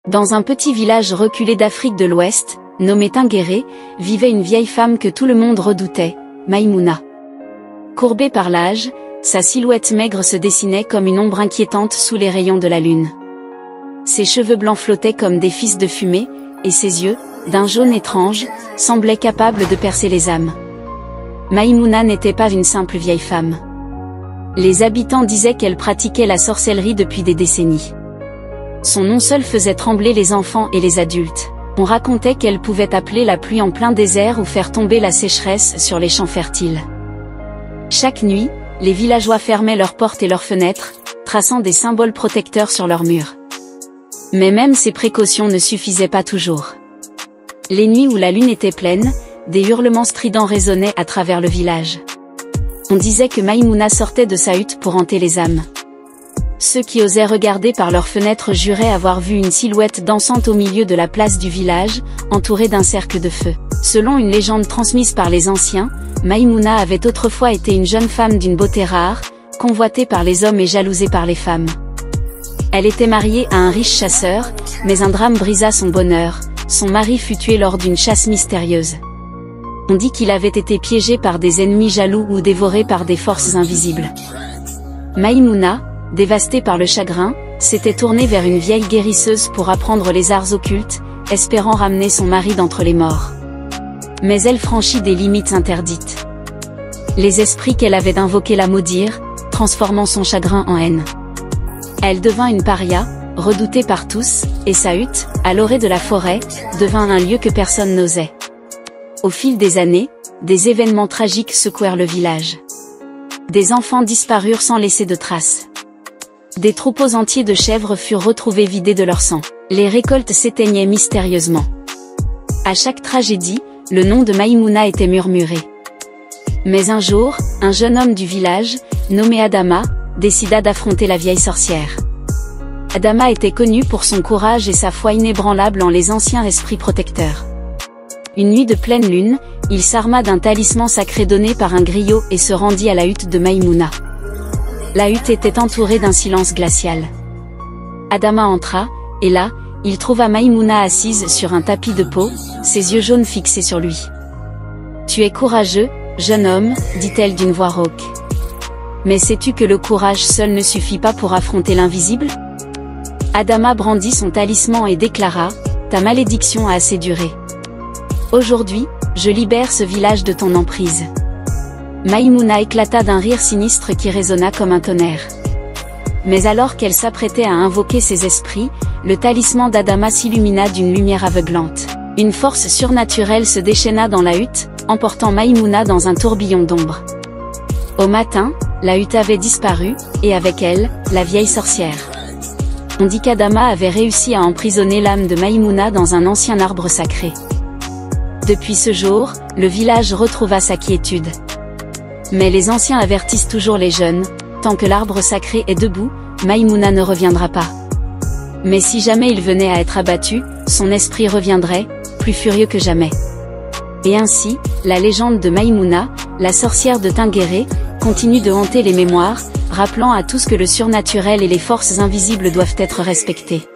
Dans un petit village reculé d'Afrique de l'Ouest, nommé Tinguéré, vivait une vieille femme que tout le monde redoutait, Maïmouna. Courbée par l'âge, sa silhouette maigre se dessinait comme une ombre inquiétante sous les rayons de la lune. Ses cheveux blancs flottaient comme des fils de fumée, et ses yeux, d'un jaune étrange, semblaient capables de percer les âmes. Maïmouna n'était pas une simple vieille femme. Les habitants disaient qu'elle pratiquait la sorcellerie depuis des décennies. Son nom seul faisait trembler les enfants et les adultes. On racontait qu'elle pouvait appeler la pluie en plein désert ou faire tomber la sécheresse sur les champs fertiles. Chaque nuit, les villageois fermaient leurs portes et leurs fenêtres, traçant des symboles protecteurs sur leurs murs. Mais même ces précautions ne suffisaient pas toujours. Les nuits où la lune était pleine, des hurlements stridents résonnaient à travers le village. On disait que Maïmouna sortait de sa hutte pour hanter les âmes. Ceux qui osaient regarder par leurs fenêtres juraient avoir vu une silhouette dansante au milieu de la place du village, entourée d'un cercle de feu. Selon une légende transmise par les anciens, Maïmouna avait autrefois été une jeune femme d'une beauté rare, convoitée par les hommes et jalousée par les femmes. Elle était mariée à un riche chasseur, mais un drame brisa son bonheur, son mari fut tué lors d'une chasse mystérieuse. On dit qu'il avait été piégé par des ennemis jaloux ou dévoré par des forces invisibles. Maïmouna, dévastée par le chagrin, s'était tournée vers une vieille guérisseuse pour apprendre les arts occultes, espérant ramener son mari d'entre les morts. Mais elle franchit des limites interdites. Les esprits qu'elle avait invoqués la maudirent, transformant son chagrin en haine. Elle devint une paria, redoutée par tous, et sa hutte, à l'orée de la forêt, devint un lieu que personne n'osait. Au fil des années, des événements tragiques secouèrent le village. Des enfants disparurent sans laisser de traces. Des troupeaux entiers de chèvres furent retrouvés vidés de leur sang. Les récoltes s'éteignaient mystérieusement. À chaque tragédie, le nom de Maïmouna était murmuré. Mais un jour, un jeune homme du village, nommé Adama, décida d'affronter la vieille sorcière. Adama était connu pour son courage et sa foi inébranlable en les anciens esprits protecteurs. Une nuit de pleine lune, il s'arma d'un talisman sacré donné par un griot et se rendit à la hutte de Maïmouna. La hutte était entourée d'un silence glacial. Adama entra, et là, il trouva Maïmouna assise sur un tapis de peau, ses yeux jaunes fixés sur lui. « Tu es courageux, jeune homme, dit-elle d'une voix rauque. Mais sais-tu que le courage seul ne suffit pas pour affronter l'invisible ?» Adama brandit son talisman et déclara, « Ta malédiction a assez duré. Aujourd'hui, je libère ce village de ton emprise. » Maïmouna éclata d'un rire sinistre qui résonna comme un tonnerre. Mais alors qu'elle s'apprêtait à invoquer ses esprits, le talisman d'Adama s'illumina d'une lumière aveuglante. Une force surnaturelle se déchaîna dans la hutte, emportant Maïmouna dans un tourbillon d'ombre. Au matin, la hutte avait disparu, et avec elle, la vieille sorcière. On dit qu'Adama avait réussi à emprisonner l'âme de Maïmouna dans un ancien arbre sacré. Depuis ce jour, le village retrouva sa quiétude. Mais les anciens avertissent toujours les jeunes, tant que l'arbre sacré est debout, Maïmouna ne reviendra pas. Mais si jamais il venait à être abattu, son esprit reviendrait, plus furieux que jamais. Et ainsi, la légende de Maïmouna, la sorcière de Tinguéré, continue de hanter les mémoires, rappelant à tous que le surnaturel et les forces invisibles doivent être respectés.